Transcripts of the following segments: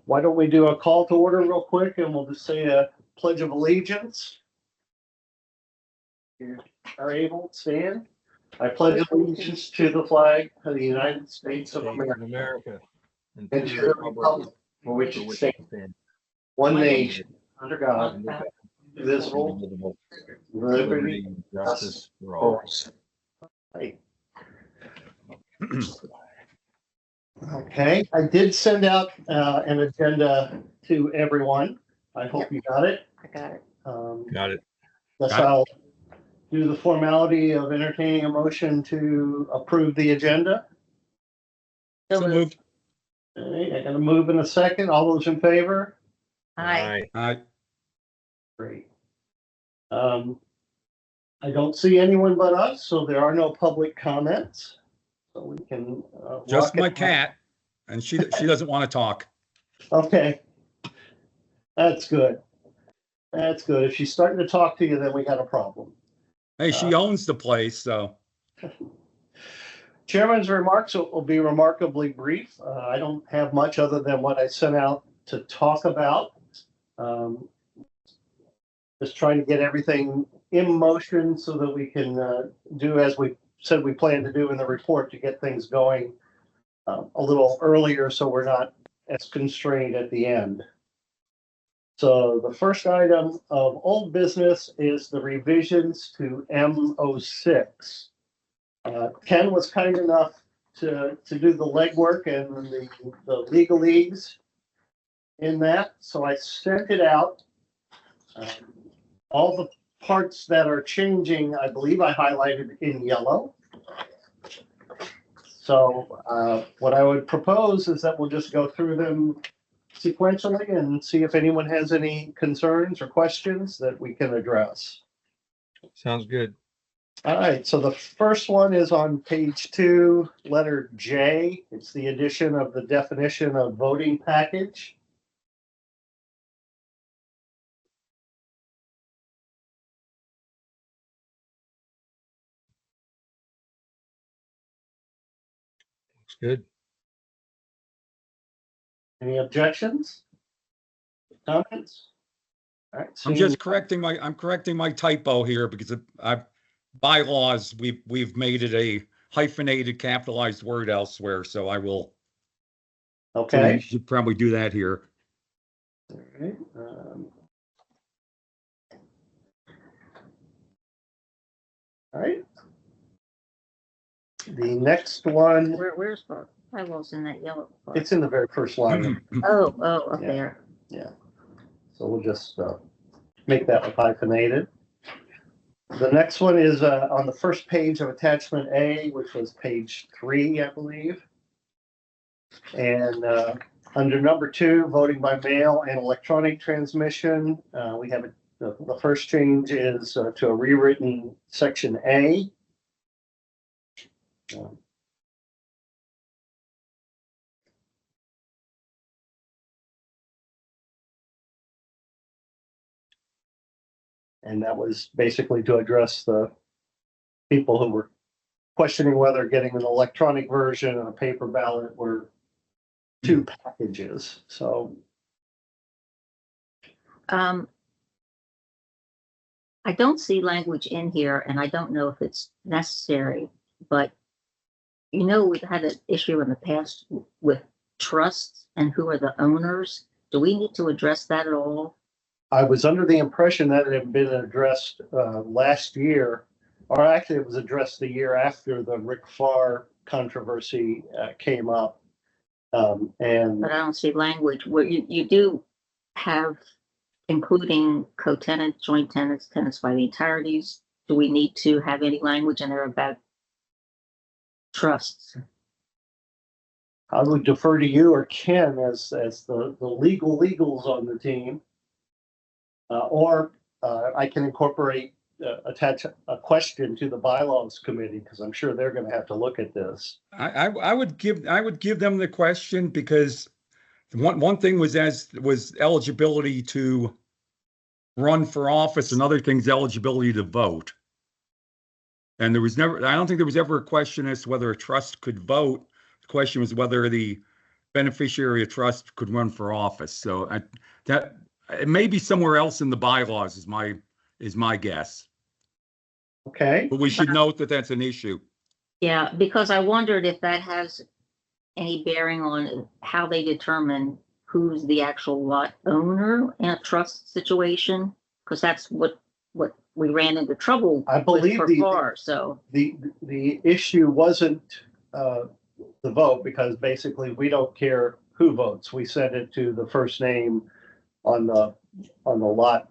why don't we do a call to order real quick and we'll just say a pledge of allegiance. You are able to stand. I pledge allegiance to the flag of the United States of America and to the republic for which it stands, one nation, under God, indivisible, liberty, and justice for all. Right. Okay, I did send out an agenda to everyone. I hope you got it. I got it. Got it. Guess I'll do the formality of entertaining a motion to approve the agenda. So moved. Okay, I got a move in a second. All those in favor? Aye. Aye. Great. I don't see anyone but us, so there are no public comments. So we can Just rock my it. cat, and she doesn't want to talk. Okay. That's good. That's good. If she's starting to talk to you, then we got a problem. Hey, she owns the place, so. Chairman's remarks will be remarkably brief. I don't have much other than what I sent out to talk about. Just trying to get everything in motion so that we can do as we said we plan to do in the report, to get things going a little earlier so we're not as constrained at the end. So the first item of old business is the revisions to M06. Ken was kind enough to do the legwork and the legalese in that. So I sent it out. All the parts that are changing, I believe I highlighted in yellow. So what I would propose is that we'll just go through them sequentially and see if anyone has any concerns or questions that we can address. Sounds good. All right, so the first one is on page 2, letter J. It's the addition of the definition of voting package. Looks good. Any objections? Comments? All right. I'm just correcting my typo here because bylaws, we've made it a hyphenated capitalized word elsewhere, so I will. Okay. You should probably do that here. All right. All right. The next one, Where's the bylaws in that yellow part? it's in the very first line. Oh, up Yeah. there. Yeah. So we'll just make that hyphenated. The next one is on the first page of attachment A, which was page 3, I believe. And under number 2, voting by mail and electronic transmission, we have the first change is to a rewritten section A. And that was basically to address the people who were questioning whether getting an electronic version and a paper ballot were two packages. So I don't see language in here, and I don't know if it's necessary, but we've had an issue in the past with trusts and who are the owners. Do we need to address that at all? I was under the impression that it had been addressed last year, or actually it was addressed the year after the Rick Farr controversy came up. But I don't see language where you do have, including co-tenants, joint tenants, tenants by the entireties. Do we need to have any language in there about trusts? I would defer to you or Ken as the legals on the team. Or I can incorporate, attach a question to the bylaws committee, because I'm sure they're going to have to look at this. I would give them the question, because one thing was eligibility to run for office, and other things eligibility to vote. And I don't think there was ever a question as to whether a trust could vote. The question was whether the beneficiary of trust could run for office. So that it may be somewhere else in the bylaws is my guess. Okay, But we should note that that's an issue. Yeah, because I wondered if that has any bearing on how they determine who's the actual lot owner in a trust situation, because that's what we ran into trouble I with believe for the- far, so. the issue wasn't the vote, because basically we don't care who votes. We send it to the first name on the lot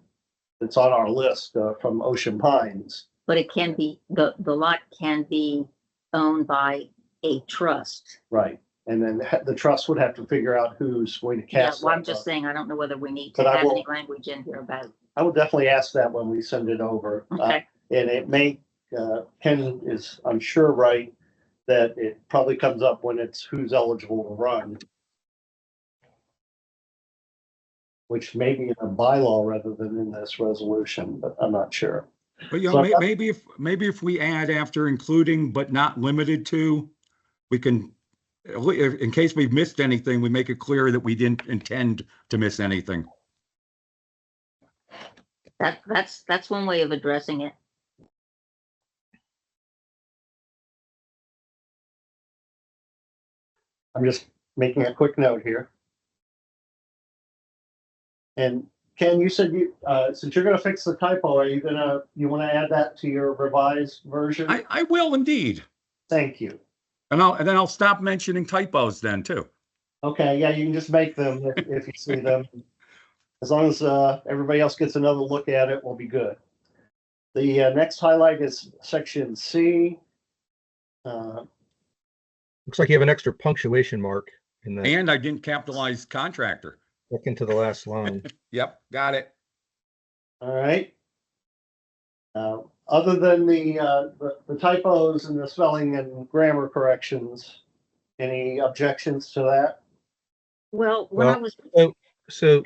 that's on our list from Ocean Pines. But it can be, the lot can be owned by a trust. Right. And then the trust would have to figure out who's going to Yeah, cast. well, I'm that just vote. saying, I don't know whether we need But to I have will- any language in here about it. I will definitely ask that when we send it over. Okay, And it may, Ken is, I'm sure, right, that it probably comes up when it's who's eligible to run. Which may be in a bylaw rather than in this resolution, but I'm not sure. But So that- maybe if we add after including but not limited to, we can, in case we've missed anything, we make it clear that we didn't intend to miss anything. that's one way of addressing it. I'm just making a quick note here. And Ken, you said since you're gonna fix the typo, you wanna add that to your revised version? I will indeed. Thank you. And then I'll stop mentioning typos then too. Okay, yeah, you can just make them if you see them. As long as everybody else gets another look at it, we'll be good. The next highlight is section C. Looks like you have an extra punctuation mark in the And I didn't capitalize contractor. second to the last line. Yep, got it. All right. Other than the typos and the spelling and grammar corrections, any objections to that? Well, when I Well, was, So,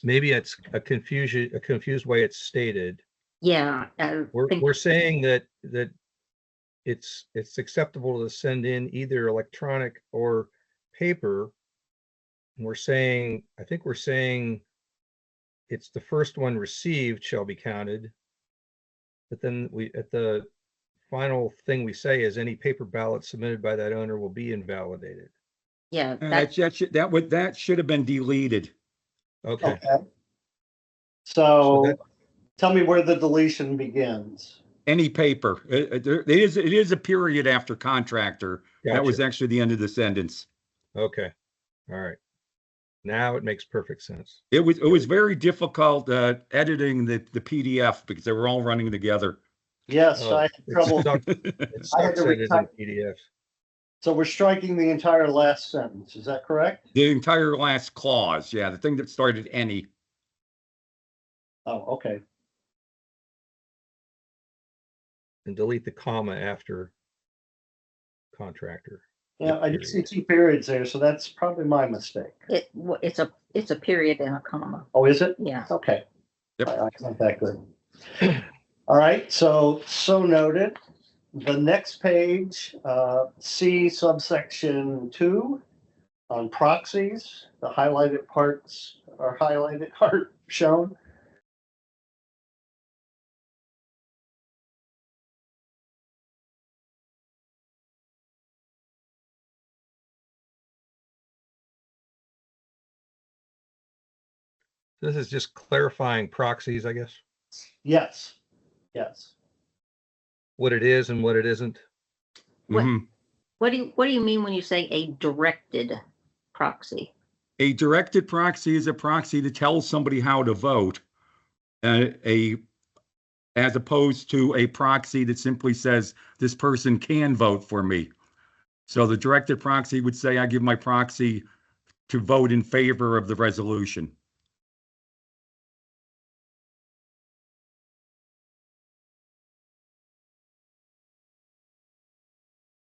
maybe it's a confused way it's stated. yeah, I think, We're saying that it's acceptable to send in either electronic or paper. And I think we're saying it's the first one received shall be counted. But then at the final thing we say is any paper ballot submitted by that owner will be invalidated. yeah, That should have been deleted. Okay, Okay. So So that- tell me where the deletion begins. Any paper. It is a period after contractor. That was gotcha. actually the end of the sentence. Okay, all right. Now it makes perfect sense. It was very difficult editing the PDF because they were all running together. Yes, Oh, I had it trouble. sucks- It I had sucks to that it's in retype. PDF. So we're striking the entire last sentence. Is that correct? The entire last clause, yeah, the thing that started any. Oh, okay. And delete the comma after contractor. Yeah, I did see 2 periods there, so that's probably my mistake. it's a period and a comma, Oh, is it? yeah. Okay. Yep. It's not that good. All right, so noted. The next page, C subsection 2 on proxies, the highlighted parts are highlighted, are shown. This is just clarifying proxies, I guess, Yes, yes. what it is and what it isn't. What- Mhm. What do you mean when you say a directed proxy? A directed proxy is a proxy that tells somebody how to vote. As opposed to a proxy that simply says this person can vote for me. So the directed proxy would say, I give my proxy to vote in favor of the resolution.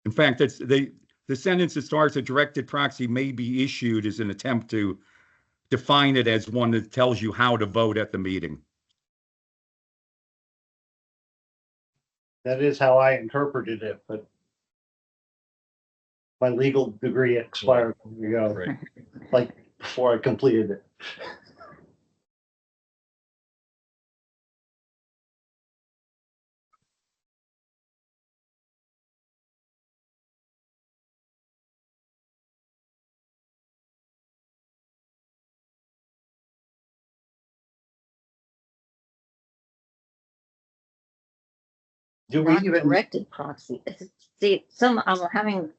In fact, the sentence that starts a directed proxy may be issued as an attempt to define it as one that tells you how to vote at the meeting. That is how I interpreted it, but My legal degree expired. There you go. Right. Like before I completed it. Do we even, Non-directed proxy. See, I'm having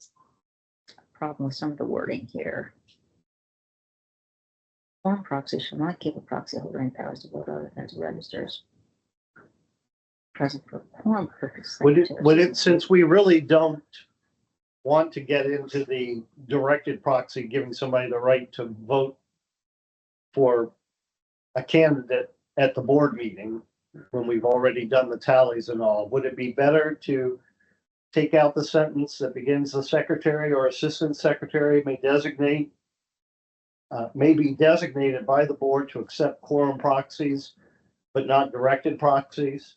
a problem with some of the wording here. Quorum proxy shall not give a proxy holder any powers to vote other than to registers present for quorum purpose. would it, since we really don't want to get into the directed proxy, giving somebody the right to vote for a candidate at the board meeting, when we've already done the tallies and all, would it be better to take out the sentence that begins the secretary or assistant secretary may designate, may be designated by the board to accept quorum proxies, but not directed proxies?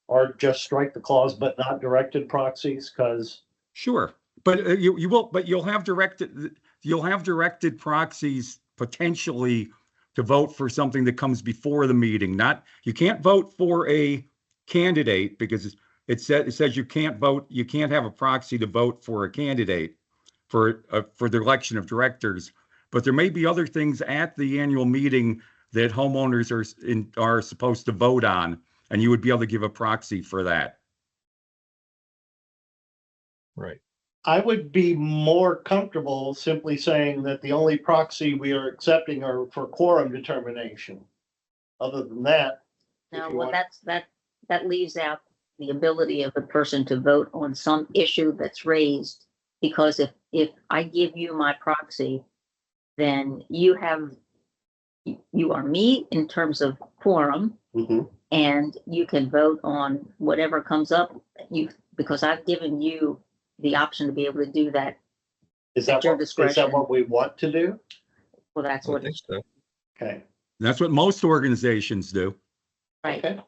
Or just strike the clause, but not directed proxies, because Sure, but you'll have directed proxies potentially to vote for something that comes before the meeting. You can't vote for a candidate because it says you can't have a proxy to vote for a candidate for the election of directors. But there may be other things at the annual meeting that homeowners are supposed to vote on, and you would be able to give a proxy for that. Right. I would be more comfortable simply saying that the only proxy we are accepting are for quorum determination. Other than that. No, if you well, want- that leaves out the ability of the person to vote on some issue that's raised. Because if I give you my proxy, then you are me in terms of quorum, Mhm. and you can vote on whatever comes up. Because I've given you the option to be able to do that. Is At that your what, is discretion. that what we want to do? Well, that's I would what think it's so. Okay, That's what most organizations do. right. okay.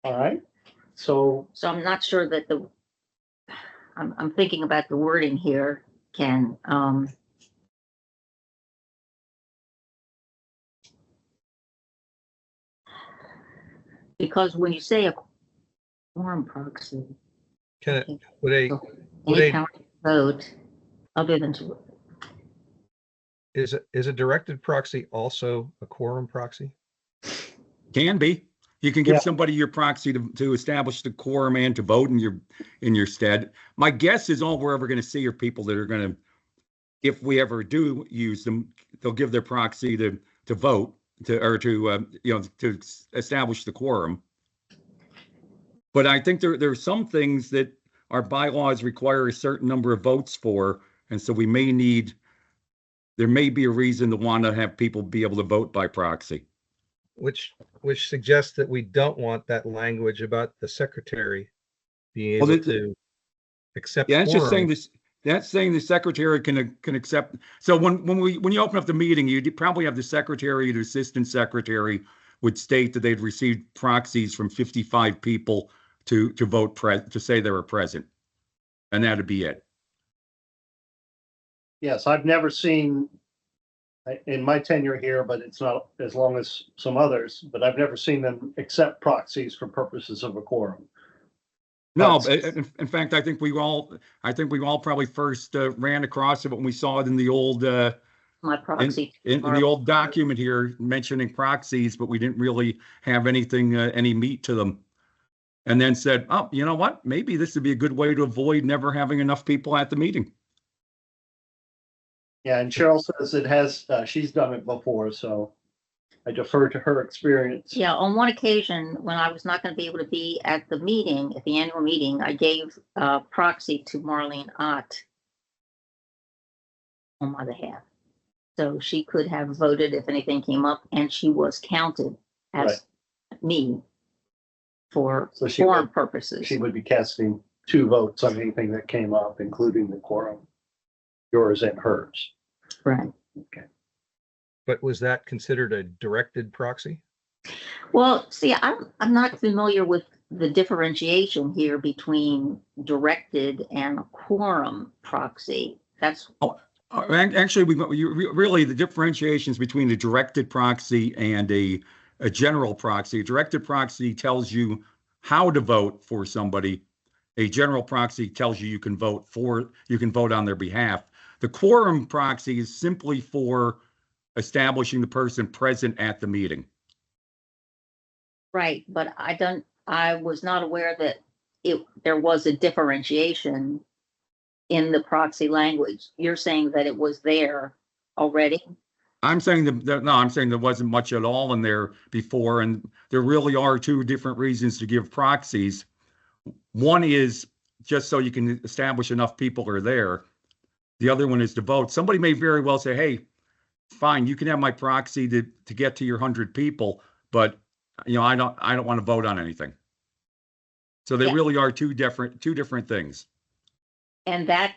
All right, so So I'm not sure that I'm thinking about the wording here, Ken. Because when you say a quorum proxy, Can it, okay, would a, so would any a, power to vote other than to, is a directed proxy also a quorum proxy? Can be. You can give Yeah. somebody your proxy to establish the quorum and to vote in your stead. My guess is all we're ever going to see are people that are going to, if we ever do use them, they'll give their proxy to vote to establish the quorum. But I think there are some things that our bylaws require a certain number of votes for, and so there may be a reason to want to have people be able to vote by proxy. Which suggests that we don't want that language about the secretary being Well, able to accept Yeah, it's just saying quorum. this. That's saying the secretary can accept. So when you open up the meeting, you probably have the secretary or the assistant secretary would state that they'd received proxies from 55 people to vote to say they were present, and that'd be it. yes, I've never seen in my tenure here, but it's not as long as some others, but I've never seen them accept proxies for purposes of a quorum. No, That's- in fact, I think we all probably first ran across it when we saw it in the old my proxy. in the old document here mentioning proxies, but we didn't really have anything any meat to them. And then said, oh, you know what? Maybe this would be a good way to avoid never having enough people at the meeting. Yeah, and Cheryl says it has, she's done it before, so I defer to her experience. Yeah, on one occasion, when I was not going to be able to be at the meeting, at the annual meeting, I gave proxy to Marlene Ott on my behalf. So she could have voted if anything came up, and she was counted as me for So she quorum would- purposes. She would be casting 2 votes on anything that came up, including the quorum, yours and hers. Right. But was that considered a directed proxy? Well, see, I'm not familiar with the differentiation here between directed and a quorum proxy. That's Actually, really the differentiations between the directed proxy and a general proxy. A directed proxy tells you how to vote for somebody. A general proxy tells you you can vote on their behalf. The quorum proxy is simply for establishing the person present at the meeting. right, but I was not aware that there was a differentiation in the proxy language. You're saying that it was there already? I'm saying I'm saying there wasn't much at all in there before, and there really are two different reasons to give proxies. One is just so you can establish enough people are there. The other one is to vote. Somebody may very well say, hey, fine, you can have my proxy to get to your 100 people, but I don't want to vote on anything. So they really are two different things. And that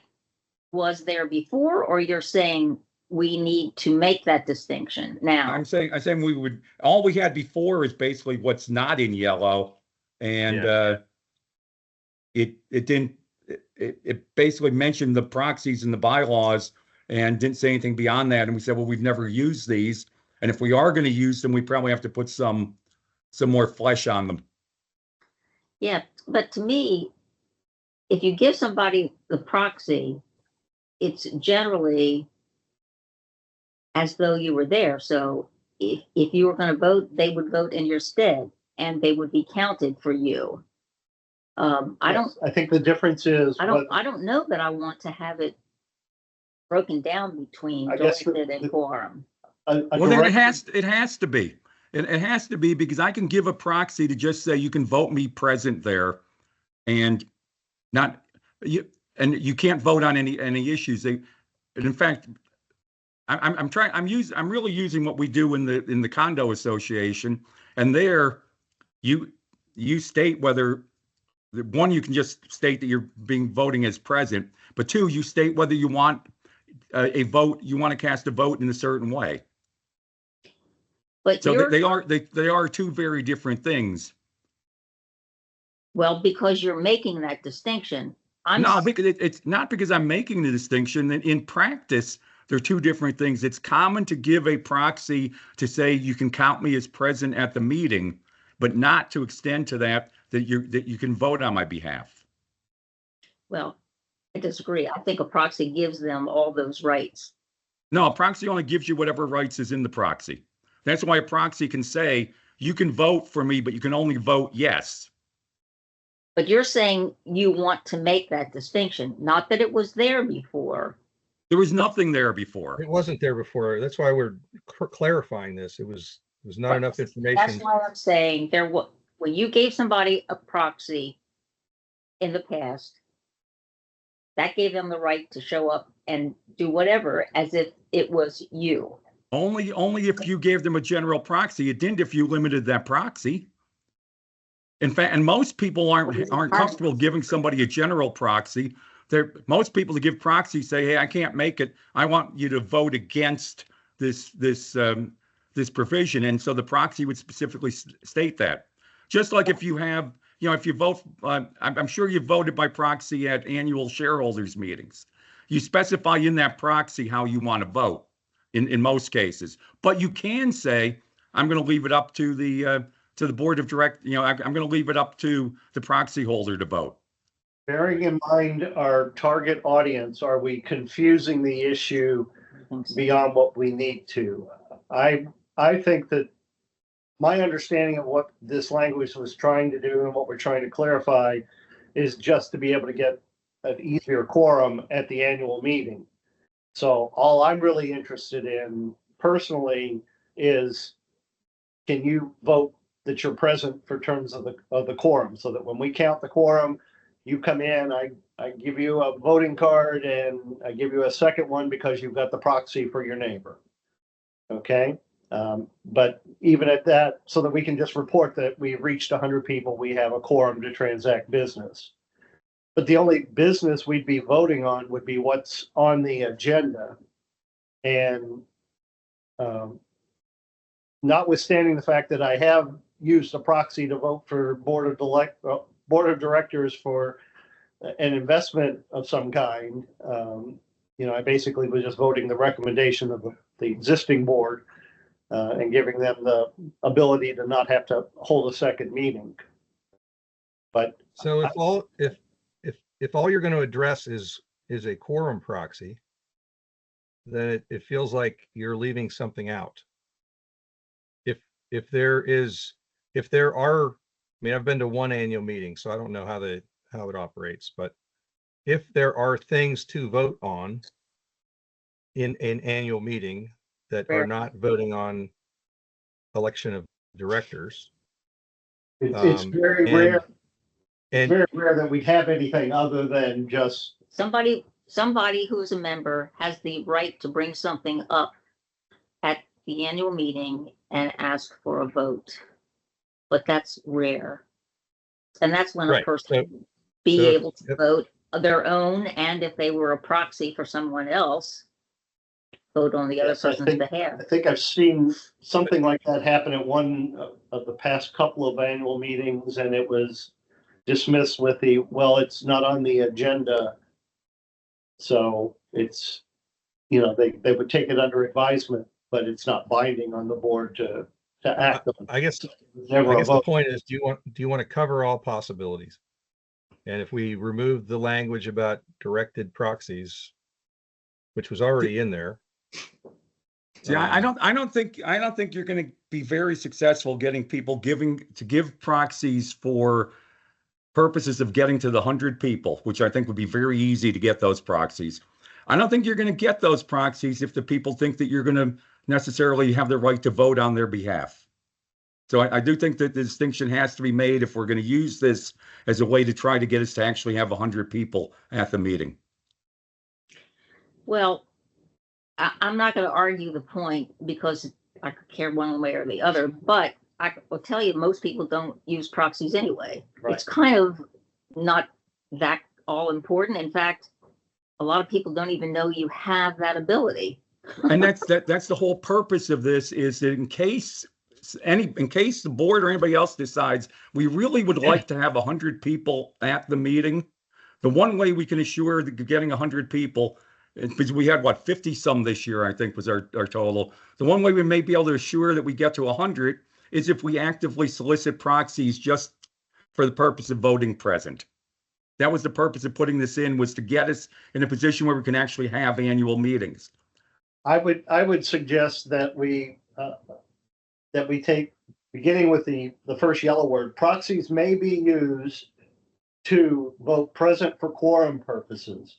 was there before, or you're saying we need to make that distinction now? I'm saying all we had before is basically what's not in yellow, and it basically mentioned the proxies in the bylaws and didn't say anything beyond that. And we said, well, we've never used these, and if we are going to use them, we probably have to put some more flesh on them. Yeah, but to me, if you give somebody the proxy, it's generally as though you were there. So if you were going to vote, they would vote in your stead, and they would be counted for you. I think the difference is. I don't know that I want to have it broken down between I guess directed and quorum. Well, then it has to be. It has to be, because I can give a proxy to just say you can vote me present there, and you can't vote on any issues. And in fact, I'm really using what we do in the condo association, and there you state whether one, you can just state that you're voting as present, but two, you state whether you want a vote, you want to cast a vote in a certain way. But so they are two very different things. Well, because you're making that distinction. Because it's not because I'm making the distinction. In practice, they're two different things. It's common to give a proxy to say you can count me as present at the meeting, but not to extend to that you can vote on my behalf. Well, I disagree. I think a proxy gives them all those rights. No, a proxy only gives you whatever rights is in the proxy. That's why a proxy can say you can vote for me, but you can only vote yes. But you're saying you want to make that distinction, not that it was there before. There was nothing there before. It wasn't there before. That's why we're clarifying this. It was not enough information. That's why I'm saying when you gave somebody a proxy in the past, that gave them the right to show up and do whatever as if it was you. Only if you gave them a general proxy. It didn't if you limited that proxy. In fact, and most people aren't comfortable giving somebody a general proxy. Most people that give proxies say, hey, I can't make it. I want you to vote against this provision. And so the proxy would specifically state that. Just like if you have, if you vote, I'm sure you voted by proxy at annual shareholders meetings. You specify in that proxy how you want to vote in most cases. But you can say, I'm going to leave it up to the board of directors. I'm going to leave it up to the proxy holder to vote. Bearing in mind our target audience, are we confusing the issue beyond what we need to? I think that my understanding of what this language was trying to do and what we're trying to clarify is just to be able to get an easier quorum at the annual meeting. So all I'm really interested in personally is, can you vote that you're present for terms of the quorum, so that when we count the quorum, you come in, I give you a voting card and I give you a second one because you've got the proxy for your neighbor. Okay. But even at that, so that we can just report that we've reached 100 people, we have a quorum to transact business. But the only business we'd be voting on would be what's on the agenda. And notwithstanding the fact that I have used a proxy to vote for board of directors for an investment of some kind. I basically was just voting the recommendation of the existing board and giving them the ability to not have to hold a second meeting. But So if all you're going to address is a quorum proxy, then it feels like you're leaving something out. If there are, I mean, I've been to one annual meeting, so I don't know how it operates, but if there are things to vote on in an annual meeting that are not voting on election of directors, it's very and- rare. and Very rare that we have anything other than just Somebody who's a member has the right to bring something up at the annual meeting and ask for a vote. But that's rare. And that's when a Right, person so- be so if- able to vote their own, and if they were a proxy for someone else, vote on the other Yes, I person's think- behalf. I think I've seen something like that happen at one of the past couple of annual meetings, and it was dismissed with it's not on the agenda. So it's, they would take it under advisement, but it's not binding on the board to act on. I guess Never I a guess the vote. point is, do you want to cover all possibilities? And if we remove the language about directed proxies, which was already in there. See, I don't think you're going to be very successful getting people to give proxies for purposes of getting to the 100 people, which I think would be very easy to get those proxies. I don't think you're going to get those proxies if the people think that you're going to necessarily have the right to vote on their behalf. So I do think that the distinction has to be made if we're going to use this as a way to try to get us to actually have 100 people at the meeting. Well, I'm not going to argue the point because I could care one way or the other, but I will tell you, most people don't use proxies anyway. Right. It's kind of not that all important. In fact, a lot of people don't even know you have that ability. And that's the whole purpose of this, is that in case the board or anybody else decides we really would like to have 100 people at the meeting, the one way we can assure that getting 100 people, because we had 50 some this year, I think was our total. The one way we may be able to assure that we get to 100 is if we actively solicit proxies just for the purpose of voting present. That was the purpose of putting this in, was to get us in a position where we can actually have annual meetings. I would suggest that we take, beginning with the first yellow word, proxies may be used to vote present for quorum purposes.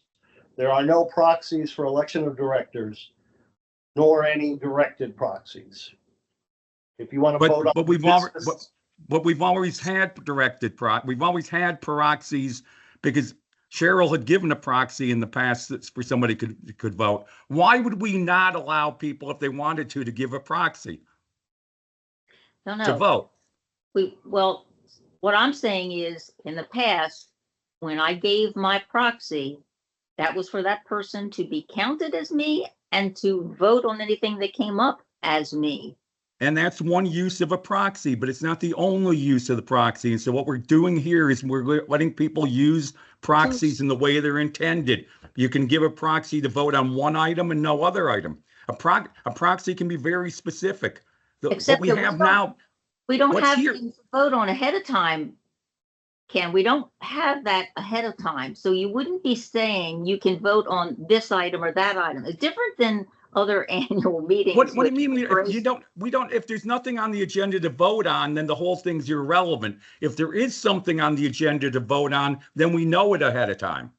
There are no proxies for election of directors, nor any directed proxies. If you want to vote on. But we've always had we've always had proxies, because Cheryl had given a proxy in the past that's for somebody could vote. Why would we not allow people, if they wanted to give a proxy to vote? Well, what I'm saying is, in the past, when I gave my proxy, that was for that person to be counted as me and to vote on anything that came up as me. And that's one use of a proxy, but it's not the only use of the proxy. And so what we're doing here is we're letting people use proxies in the way they're intended. You can give a proxy to vote on one item and no other item. A proxy can be very specific. Except what we have now. We don't What's have here- things to vote on ahead of time, Ken. We don't have that ahead of time. So you wouldn't be saying you can vote on this item or that item. It's different than other annual meetings. What do you mean? If there's nothing on the agenda to vote on, then the whole thing's irrelevant. If there is something on the agenda to vote on, then we know it ahead of time.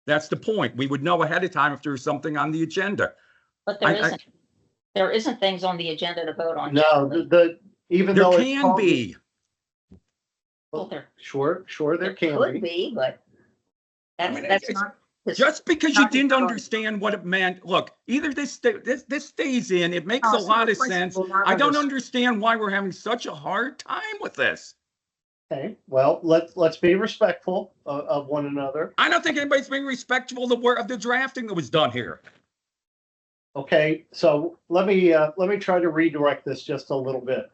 That's the point. We would know ahead of time if there's something on the agenda. But there isn't things on the agenda to vote on. No, even There though it's can called- be. Well, there Sure, there can could be. be, but I mean, that's it's- not. Just because you not didn't historic. understand what it meant, look, either this stays in, it makes No, a it's lot not of a sense. principle, not I don't under- understand why we're having such a hard time with this. Okay, well, let's be respectful of one another. I don't think anybody's being respectful of the drafting that was done here. Okay, so let me try to redirect this just a little bit.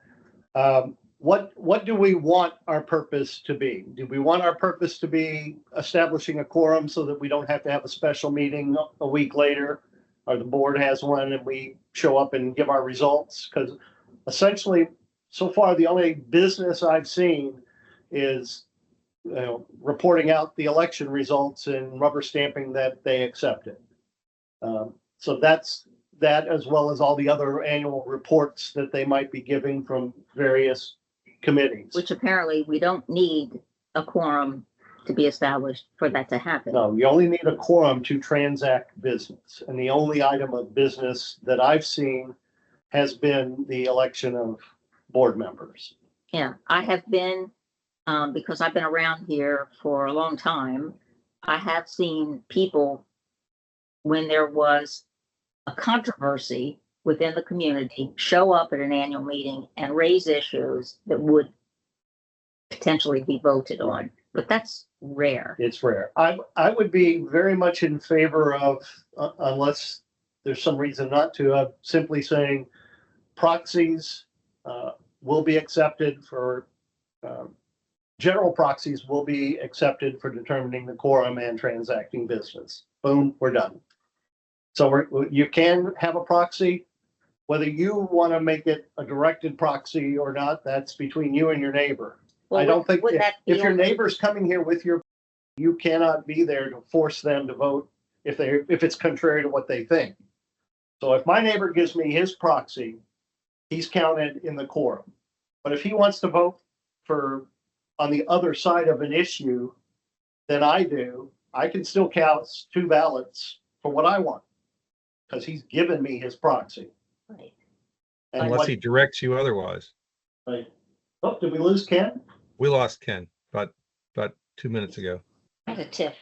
what do we want our purpose to be? Do we want our purpose to be establishing a quorum so that we don't have to have a special meeting a week later, or the board has one and we show up and give our results? Because essentially, so far, the only business I've seen is reporting out the election results and rubber stamping that they accepted. So that's that, as well as all the other annual reports that they might be giving from various committees. Which apparently we don't need a quorum to be established for that to happen. No, you only need a quorum to transact business. And the only item of business that I've seen has been the election of board members. Yeah, I have been, because I've been around here for a long time, I have seen people, when there was a controversy within the community, show up at an annual meeting and raise issues that would potentially be voted on, but that's rare. It's rare. I would be very much in favor of, unless there's some reason not to, simply saying proxies will be accepted for, general proxies will be accepted for determining the quorum and transacting business. Boom, we're done. So you can have a proxy. Whether you want to make it a directed proxy or not, that's between you and your neighbor. Well, I don't think would that be if your only- neighbor's coming here with your, you cannot be there to force them to vote if it's contrary to what they think. So if my neighbor gives me his proxy, he's counted in the quorum. But if he wants to vote for on the other side of an issue than I do, I can still count 2 ballots for what I want because he's given me his proxy. Right. And Unless what- he directs you otherwise. right. Oh, did we lose Ken? We lost Ken about 2 minutes ago. Had a tiff.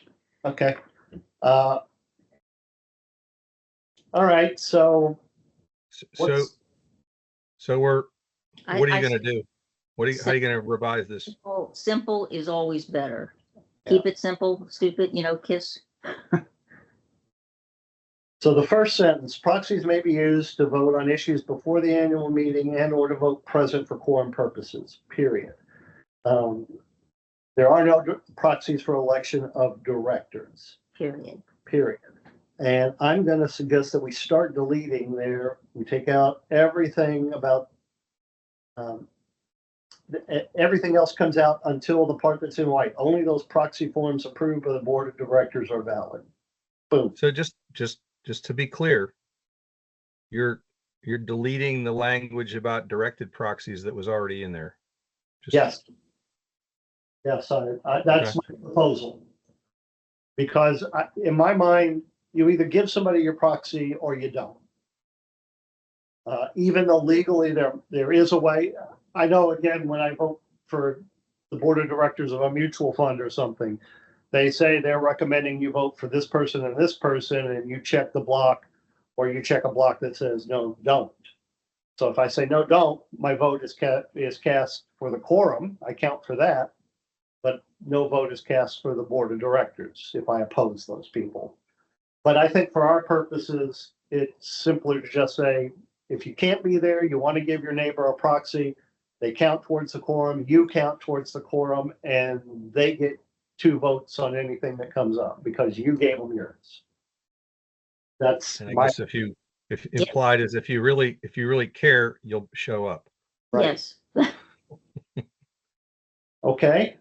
Okay. All right. So So, what's, so what are you I gonna do? How are you gonna revise this? Simple is always better. Keep it simple, stupid, kiss. so the first sentence, proxies may be used to vote on issues before the annual meeting and or to vote present for quorum purposes, period. There are no proxies for election of directors, Period. period. And I'm going to suggest that we start deleting there. We take out everything about, everything else comes out until the part that's in white. Only those proxy forms approved by the board of directors are valid. Boom. So just to be clear, you're deleting the language about directed proxies that was already in there. Yes. Yes, that's my proposal. Because in my mind, you either give somebody your proxy or you don't. Even though legally there is a way. I know, again, when I vote for the board of directors of a mutual fund or something, they say they're recommending you vote for this person and this person, and you check the block, or you check a block that says no, don't. So if I say no, don't, my vote is cast for the quorum. I count for that, but no vote is cast for the board of directors if I oppose those people. But I think for our purposes, it's simpler to just say, if you can't be there, you want to give your neighbor a proxy, they count towards the quorum, you count towards the quorum, and they get 2 votes on anything that comes up because you gave them yours. That's And I my, guess if implied is if you really care, you'll show up. right. Yes. Okay.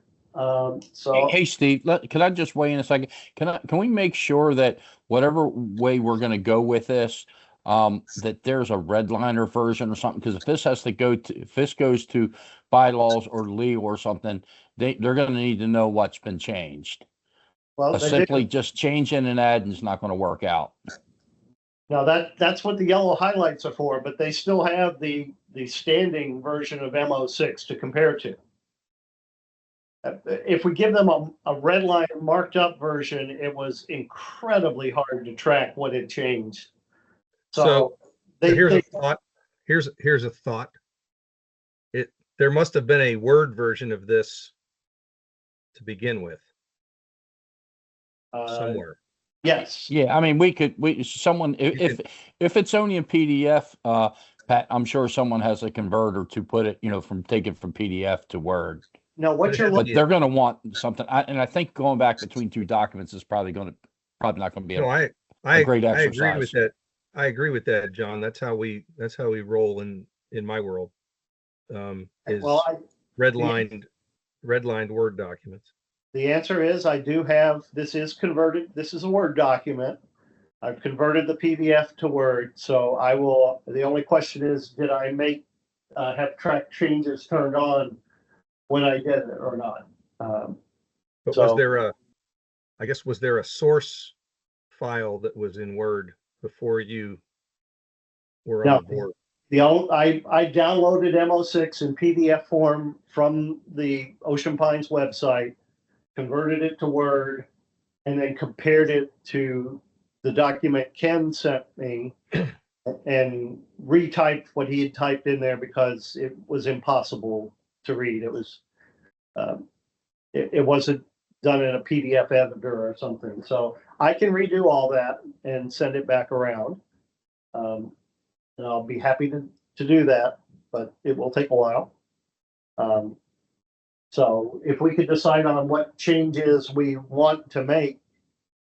So Hey, Steve, can I just weigh in a second? Can we make sure that whatever way we're going to go with this, that there's a redliner version or something? Because if this goes to bylaws or legal or something, they're going to need to know what's been changed. well, they Simply did- just changing an ad is not going to work out. now that's what the yellow highlights are for, but they still have the standing version of MO6 to compare to. If we give them a red line marked up version, it was incredibly hard to track what had changed. So they, Here's they a thought. Here's a thought. There must have been a Word version of this to begin with somewhere. yes, Yeah, I mean, someone, if it's only a PDF, Pat, I'm sure someone has a converter to put it, from taking from PDF to Word. Now, what But it you're has- looking, But they're going to want something. And I think going back between two documents is probably not going to be No, a I great I agree with exercise. that. I agree with that, John. That's how we roll in my world. Is well, redlined Word documents. the answer is I do have, this is converted, this is a Word document. I've converted the PDF to Word, so I will, the only question is, did I have track changes turned on when I did it or not? But So- was there a source file that was in Word before you were on No. the board? I downloaded MO6 in PDF form from the Ocean Pines website, converted it to Word, and then compared it to the document Ken sent me and retyped what he had typed in there because it was impossible to read. It was, it wasn't done in a PDF editor or something. So I can redo all that and send it back around. And I'll be happy to do that, but it will take a while. So if we could decide on what changes we want to make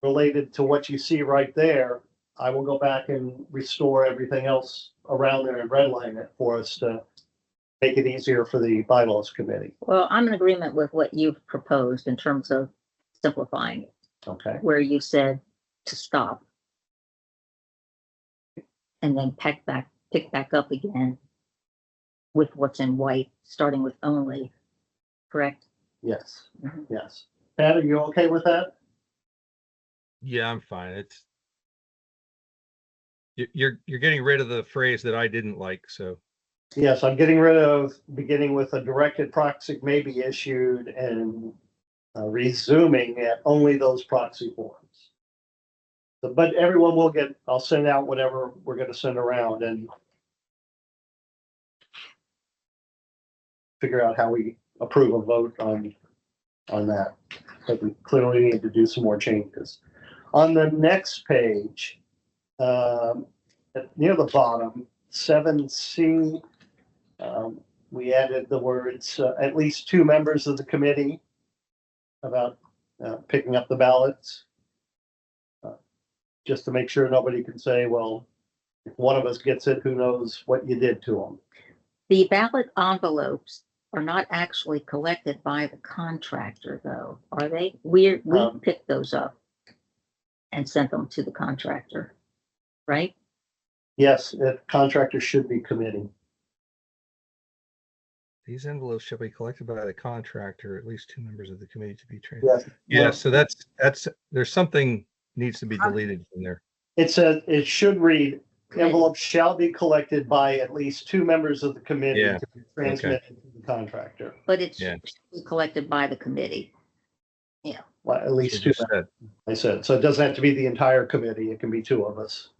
related to what you see right there, I will go back and restore everything else around there and redline it for us to make it easier for the bylaws committee. Well, I'm in agreement with what you've proposed in terms of simplifying it, Okay. where you said to stop. And then pick back up again with what's in white, starting with only, correct? Yes. Mhm. Yes. Pat, are you okay with that? Yeah, I'm fine. You're getting rid of the phrase that I didn't like, so Yes, I'm getting rid of beginning with a directed proxy may be issued and resuming at only those proxy forms. But everyone will get, I'll send out whatever we're going to send around and figure out how we approve a vote on that. But we clearly need to do some more changes. On the next page, near the bottom, 7C, we added the words, at least 2 members of the committee about picking up the ballots. Just to make sure nobody can say, well, if one of us gets it, who knows what you did to them. The ballot envelopes are not actually collected by the contractor, though, are they? We picked those up and sent them to the contractor, right? Yes, the contractor should be committing. these envelopes shall be collected by the contractor, at least 2 members of the committee to be trained. Yes. Yeah, so that's there's something needs to be deleted from there. It says, it should read, envelopes shall be collected by at least 2 members of the committee Yeah, to be transmitted to the contractor. But it's Yeah. collected by the committee. Well, at least It 2, just said, I said. So it doesn't have to be the entire committee. It can be 2 of us.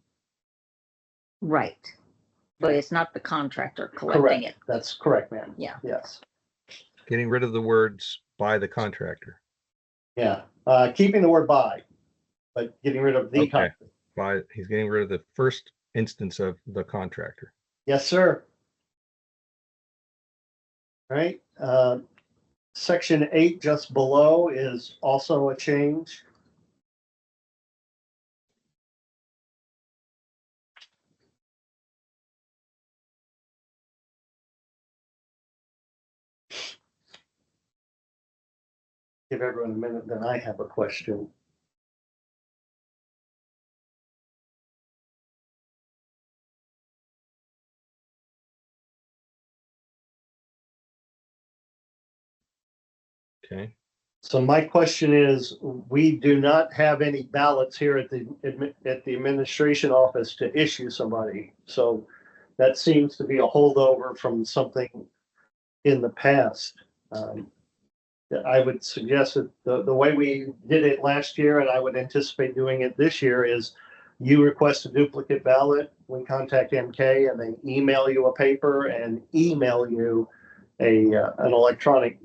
Right. But it's not the contractor collecting it. That's correct, ma'am. Yeah. Yes. getting rid of the words by the contractor. Yeah. Keeping the word by, but getting rid of the Okay. contractor. He's getting rid of the first instance of the contractor. Yes, sir. All right. Section 8 just below is also a change. Give everyone a minute, then I have a question. Okay. So my question is, we do not have any ballots here at the administration office to issue somebody. So that seems to be a holdover from something in the past. I would suggest that the way we did it last year, and I would anticipate doing it this year, is you request a duplicate ballot, we contact MK and they email you a paper and email you an electronic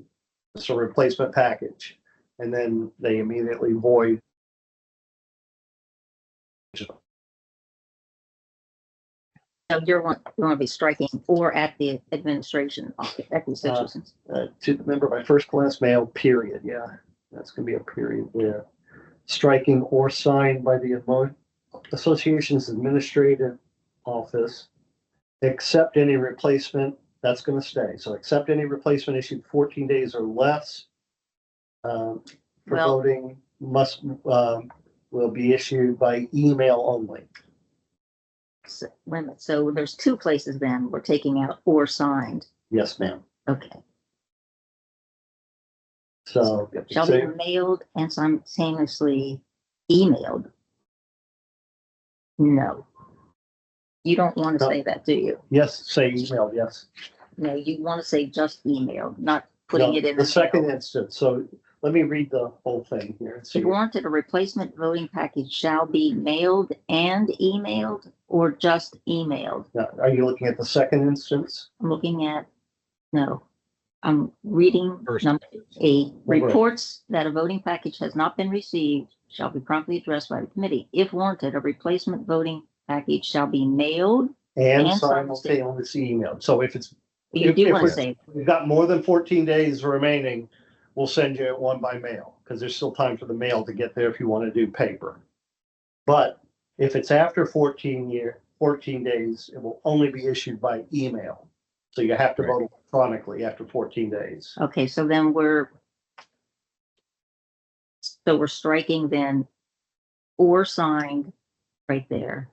replacement package. And then they immediately void. you want to be striking or at the administration office, at the citizens. To the member by first class mail, period. Yeah, that's gonna be a period there. Striking or signed by the association's administrative office, except any replacement, that's gonna stay. So except any replacement issued 14 days or less. For Well- voting must, will be issued by email only. So, wait a minute, so there's two places then we're taking out or signed. Yes, ma'am. Okay. So. Shall be mailed and simultaneously emailed. No. You don't want to No. say that, do you? Yes, say email, yes. No, you want to say just emailed, not putting No, it in the second mail. instance. So let me read the whole thing here. and see. If warranted, a replacement voting package shall be mailed and emailed or just emailed. Now, are you looking at the second instance? I'm looking at, no, I'm reading First. number 8. Right. Reports that a voting package has not been received shall be promptly addressed by the committee. If warranted, a replacement voting package shall be mailed. And And simultaneously emailed. So if it's, You If- do if want to we're- say, we've got more than 14 days remaining, we'll send you one by mail, because there's still time for the mail to get there if you want to do paper. But if it's after 14 days, it will only be issued by email. So you have to Right. vote electronically after 14 days. okay, so then we're striking then or signed right there,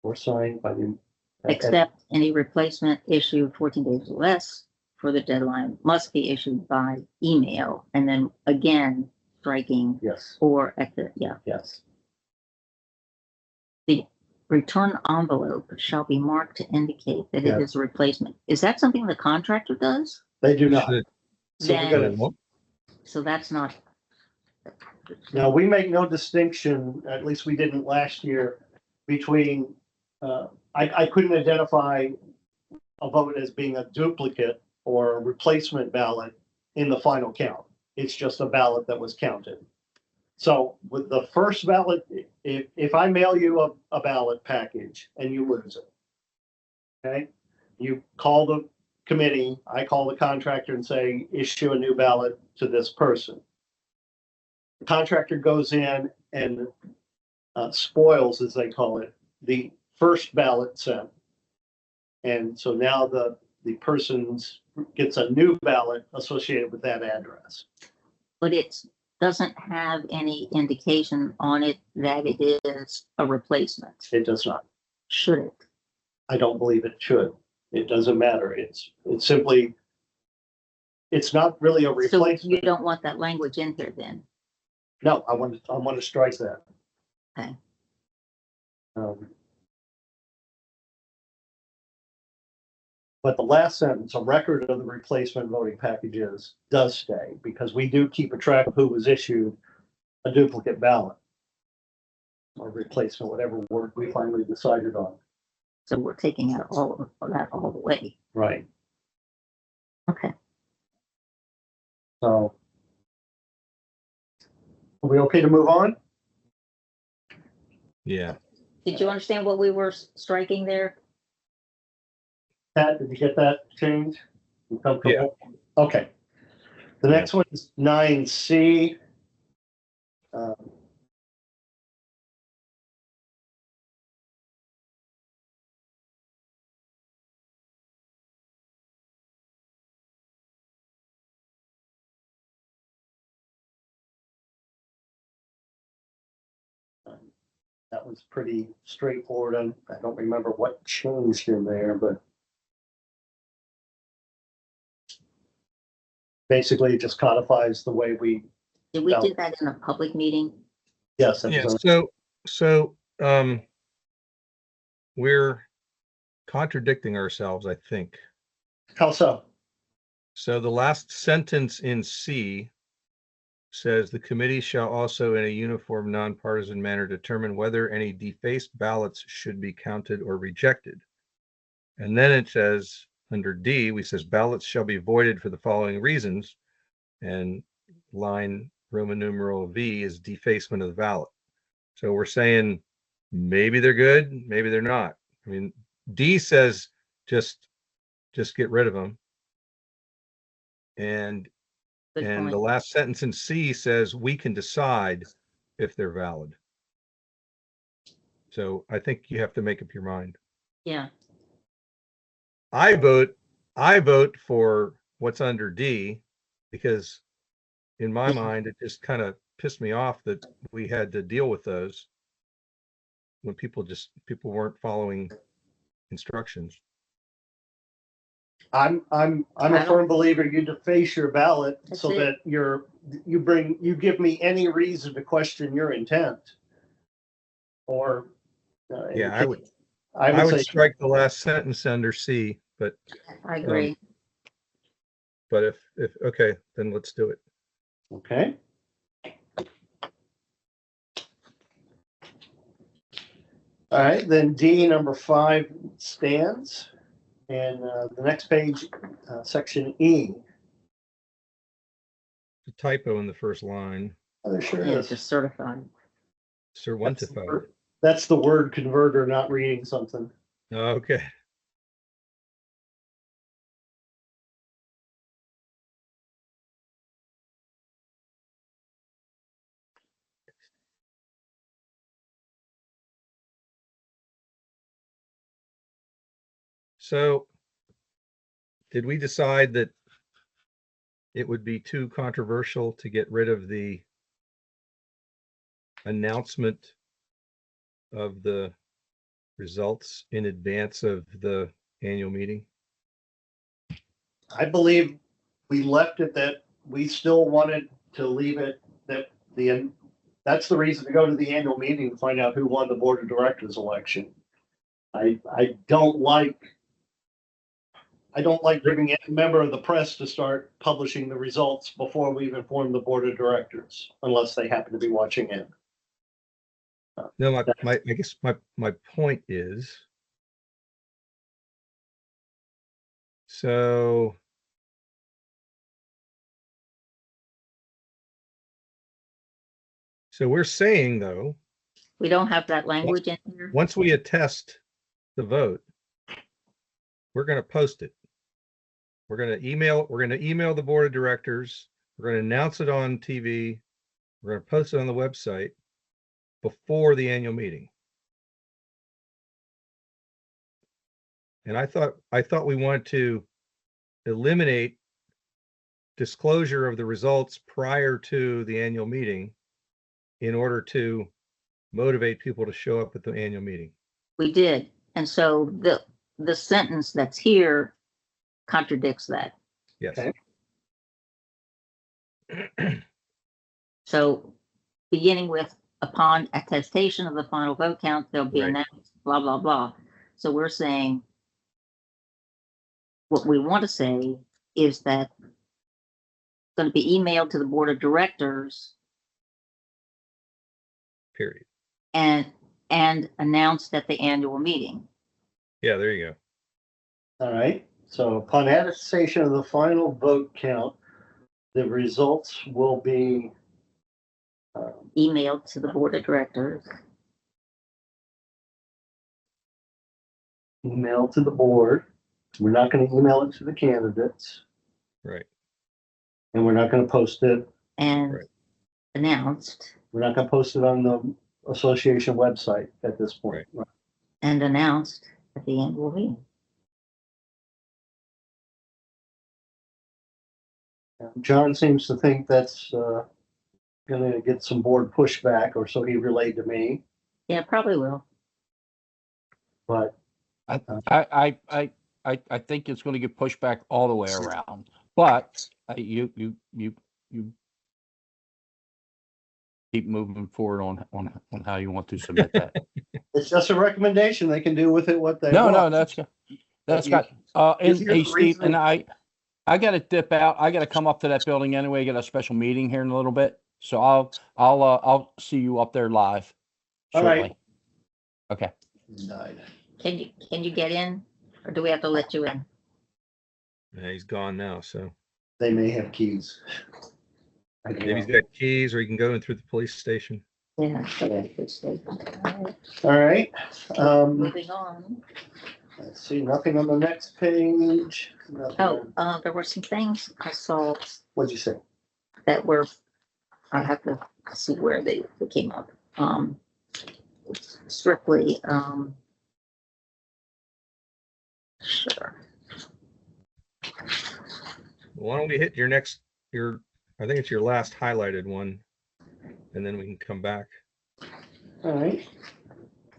Or signed by the. except any replacement issued 14 days or less for the deadline must be issued by email. And then again, striking Yes, or at the, yeah, yes. the return envelope shall be marked to indicate that Yeah. it is a replacement. Is that something the contractor does? They do not. Should- So we're Then, gonna, so that's not, now, we make no distinction, at least we didn't last year, between, I couldn't identify a vote as being a duplicate or a replacement ballot in the final count. It's just a ballot that was counted. So with the first ballot, if I mail you a ballot package and you lose it, okay? You call the committee, I call the contractor and say, issue a new ballot to this person. The contractor goes in and spoils, as they call it, the first ballot sent. And so now the person's gets a new ballot associated with that address. but it doesn't have any indication on it that it is a replacement. It does not. Should it? I don't believe it should. It doesn't matter. It's simply, it's not really a So you replacement. don't want that language in here then? No, I want to strike that. Okay. But the last sentence, a record of the replacement voting packages does stay, because we do keep a track of who was issued a duplicate ballot. Or replacement, whatever word we finally decided on. So we're taking out all of that all the way. Right. Okay. So. Are we okay to move on? Yeah, Did you understand what we were striking there? Pat, did you get that change? You comfortable? Okay. The next one is 9C. That was pretty straightforward. I don't remember what changed in there, but basically it just codifies the way we, Did we No. do that in a public meeting? yes, that yeah, was so, we're contradicting ourselves, I think. how so? So the last sentence in C says the committee shall also in a uniform, nonpartisan manner determine whether any defaced ballots should be counted or rejected. And then it says, under D, we says ballots shall be voided for the following reasons. And line Roman numeral V is defacement of the ballot. So we're saying maybe they're good, maybe they're not. I mean, D says just get rid of them. And Good the point. last sentence in C says we can decide if they're valid. So I think you have to make up your mind. Yeah, I vote for what's under D because in my mind, it just kind of pissed me off that we had to deal with those when people weren't following instructions. I'm I a don't- firm believer you deface your ballot That's so it. that you give me any reason to question your intent. Or Yeah, I I would would say strike the last sentence under C, but I agree. if okay, then let's do it. okay. All right, then D number 5 stands, and the next page, section E. The typo in the first line. Oh, there sure Yeah, is. just certified. Certified. That's the word converter not reading something. Okay. So did we decide that it would be too controversial to get rid of the announcement of the results in advance of the annual meeting? I believe we left it that we still wanted to leave it that that's the reason to go to the annual meeting to find out who won the board of directors election. I don't like giving any member of the press to start publishing the results before we've informed the board of directors, unless they happen to be watching in. No, I guess my point is, so we're saying though, We don't have that language in here. once we attest the vote, we're going to post it. We're going to email the board of directors. We're going to announce it on TV. We're going to post it on the website before the annual meeting. And I thought we wanted to eliminate disclosure of the results prior to the annual meeting in order to motivate people to show up at the annual meeting. We did. And so the sentence that's here contradicts that. Yes. Okay. So beginning with upon attestation of the final vote count, they'll be Right. announced, blah, blah, blah. So we're saying what we want to say is that it's going to be emailed to the board of directors Period. and announced at the annual meeting. Yeah, there you go. All right. So upon attestation of the final vote count, the results will be Emailed to the board of directors. emailed to the board. We're not going to email it to the candidates, Right. and we're not going to post it. And Right. announced We're not going to post it on the association website at this point. and announced at the annual meeting. John seems to think that's going to get some board pushback, or so he relayed to me. Yeah, probably will. But I think it's going to get pushed back all the way around, but you keep moving forward on how you want to submit that. it's just a recommendation. They can do with it what they No, want. that's You- got, and here's hey, the Steve, reason- and I got to dip out. I got to come up to that building anyway. Got a special meeting here in a little bit. So I'll see you up there live All right. shortly. Okay. Died. Can you get in, or do we have to let you in? Yeah, he's gone now, so They may have keys. I don't maybe he's know. got keys or he can go in through the police station. Yeah. Okay, good statement. All right, All right. moving on. Let's see, nothing on the next page. Nothing Oh, there were some things I saw What'd you say? that were, I have to see where they came up. Strictly, sure. Why don't we hit your I think it's your last highlighted one, and then we can come back. All right.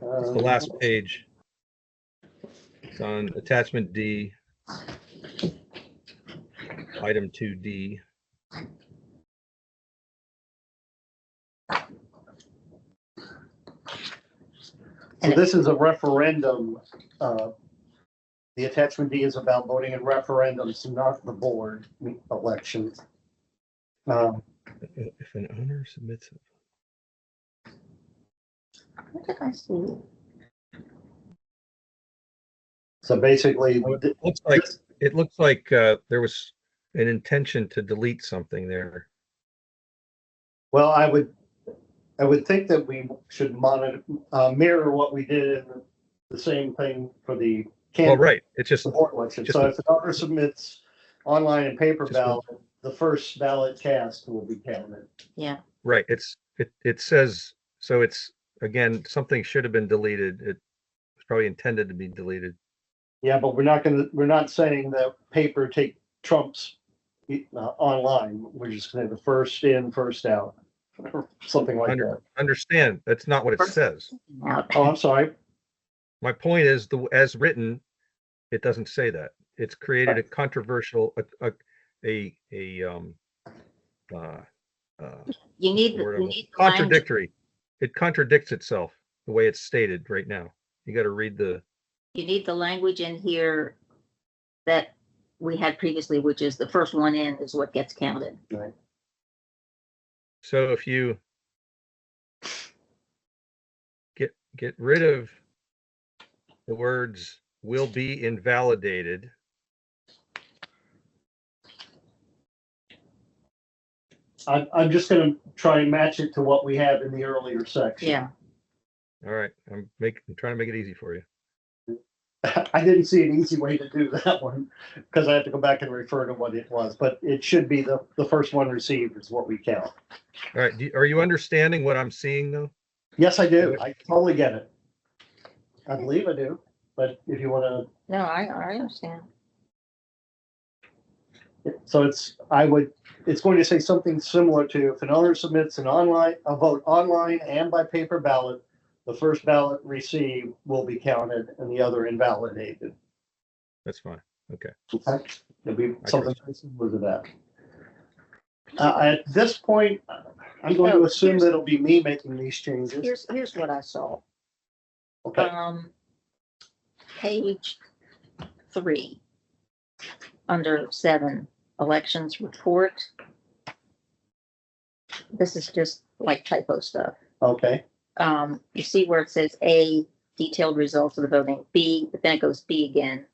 It's the last page. It's on attachment D, item 2D. So this is a referendum. The attachment D is about voting in referendums, not the board elections. If an owner submits, What did I see? So basically, it looks like there was an intention to delete something there. well, I would think that we should monitor, mirror what we did in the same thing for the Well, candidate right. It's just board election. just So a- if the owner submits online and paper Just a- ballot, the first ballot cast will be counted. Yeah, right. It says so. It's again something should have been deleted. It was probably intended to be deleted. Yeah, but we're not saying that paper take trumps online. We're just saying the first in, first out, or something like that. Understand? That's not what it says. out. Oh, I'm sorry. My point is, as written, it doesn't say that. It's created a controversial, You need, you need the language. contradictory. It contradicts itself the way it's stated right now. You got to read the. You need the language in here that we had previously, which is the first one in is what gets counted. Right. So if you get rid of the words "will be invalidated," I'm just going to try and match it to what we had in the earlier section. Yeah, all right, I'm trying to make it easy for you. I didn't see an easy way to do that one because I have to go back and refer to what it was, but it should be the first one received is what we count. All right, are you understanding what I'm seeing though? Yes, I do. I totally get it. I believe I do, but if you want no, I understand. to, so it's going to say something similar to if an owner submits a vote online and by paper ballot, the first ballot received will be counted and the other invalidated. That's fine. Okay. Okay, it'll be something similar to that. At this point, I'm going to assume that it'll be me making these changes. Here's what I saw. Okay, Page 3, under 7, elections report. This is just like typo stuff. okay, You see where it says A, detailed results of the voting, B, but then it goes B again.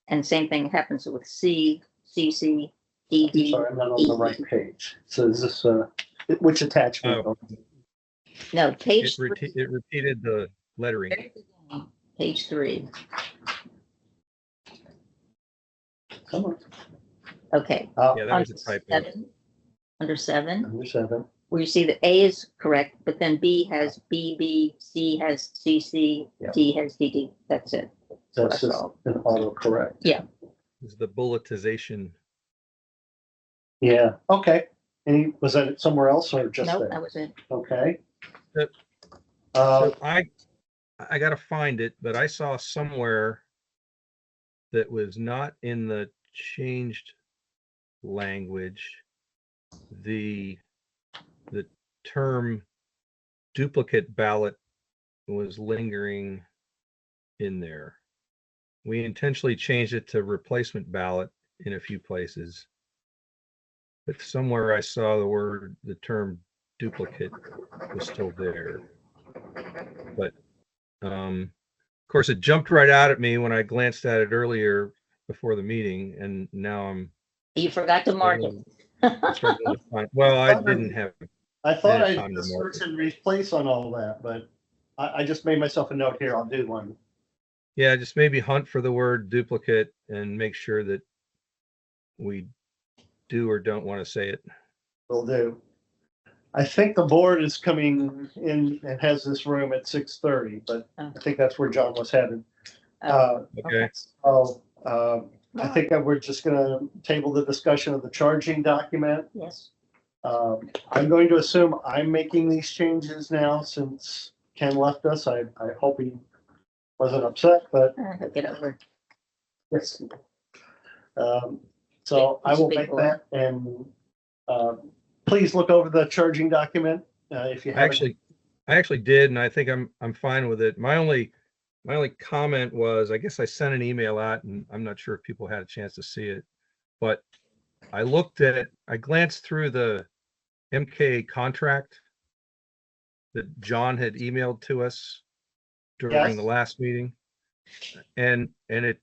And same thing happens with C, CC, D, I'm D. sorry, I'm not on the right page. So is this, which attachment? No, page It repeated the lettering. very beginning, page 3. Come on. Okay. Yeah, that was a Under typo. 7, under 7, Number 7. where you see that A is correct, but then B has BB, C has CC, Yeah. D has DD. That's it. That's That's what I just saw. an autocorrect. Is the bulletization. Yeah, okay. Was that somewhere else or just Nope, there? that was it. Okay. Yep. Uh, So I gotta find it, but I saw somewhere that was not in the changed language, the term duplicate ballot was lingering in there. We intentionally changed it to replacement ballot in a few places. But somewhere I saw the term duplicate was still there. But of course, it jumped right out at me when I glanced at it earlier before the meeting, and now I'm You forgot to mark it. struggling to find. Well, I didn't have. I thought I time to did mark search and replace on all that, but I just made myself a note here. I'll do one. Yeah, just maybe hunt for the word duplicate and make sure that we do or don't want to say it. Will do. I think the board is coming in and has this room at 6:30, but I think that's where John was headed. Okay. So, I think that we're just gonna table the discussion of the charging document. Yes, I'm going to assume I'm making these changes now since Ken left us. I hope he wasn't upset, but I'll get over. yes. So I will make that and, please look over the charging document, if you I haven't. actually did, and I think I'm fine with it. My only comment was, I guess I sent an email out, and I'm not sure if people had a chance to see it, but I glanced through the MK contract that John had emailed to us during Yes. the last meeting. And it,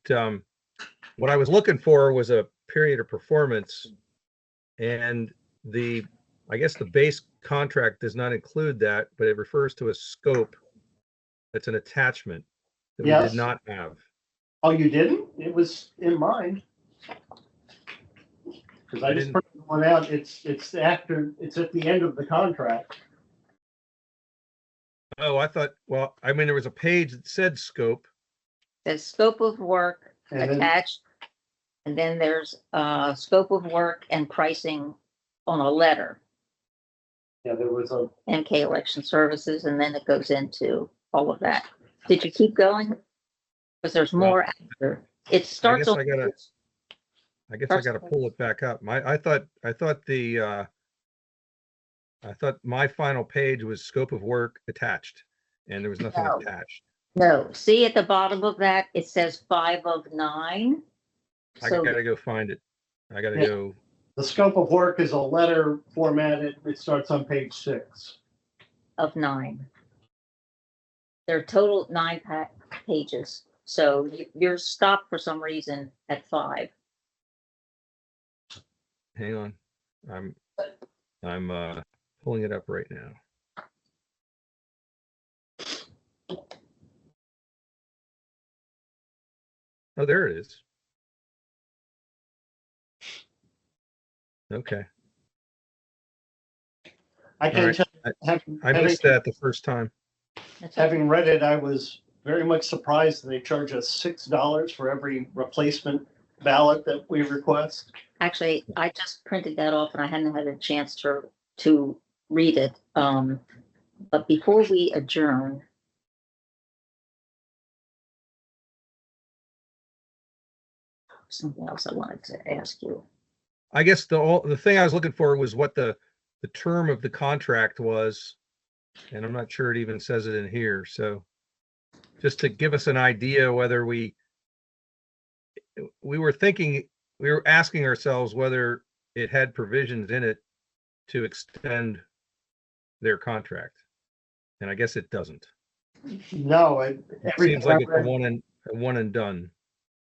what I was looking for was a period of performance. And I guess the base contract does not include that, but it refers to a scope that's an attachment that we Yes. did not have. Oh, you didn't? It was in mine. Cause I I just didn't- printed one out. It's at the end of the contract. Oh, I thought, well, I mean, there was a page that said scope. There's scope of work And then, attached. And then there's scope of work and pricing on a letter, yeah, there was a, MK Election Services, and then it goes into all of that. Did you keep going? Because there's more after. It starts guess on. I gotta pull it back up. I thought my final page was scope of work attached, and there was nothing No. attached. No, see at the bottom of that, it says 5 of 9. I So gotta go find it. I gotta Yeah. go. the scope of work is a letter formatted. It starts on page 6. of 9. There are total 9 pages. So you're stopped for some reason at 5. Hang on. I'm pulling it up right now. Oh, there it is. Okay. I All can right. tell, I missed that the first time. That's having read it, I was very much surprised that they charge us $6 for every replacement ballot that we request. Actually, I just printed that off and I hadn't had a chance to read it. But before we adjourn, something else I wanted to ask you. I guess the thing I was looking for was what the term of the contract was, and I'm not sure it even says it in here. So just to give us an idea whether we were asking ourselves whether it had provisions in it to extend their contract. And I guess it doesn't. No, It everything seems like I it's read- a one and done.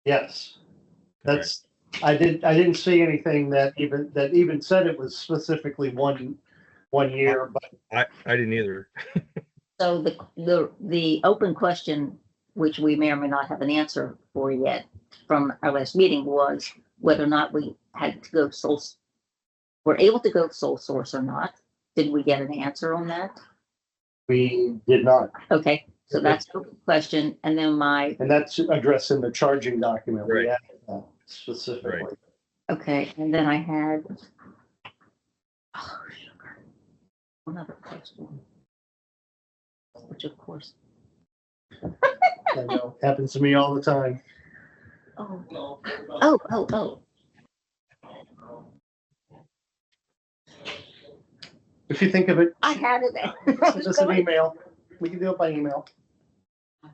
yes, Okay. that's, I didn't see anything that even said it was specifically one year, but I didn't either. So the open question, which we may or may not have an answer for yet from our last meeting, was whether or not we had to go were able to go sole source or not. Did we get an answer on that? we did not. Okay, so that's the open question. And then And that's addressed in the charging document. We Right. added that specifically. okay, and then I had sugar. Another question. Which of course, I know, happens to me all the time. oh. If you think of it, I had it. send us an email. We can do it by email.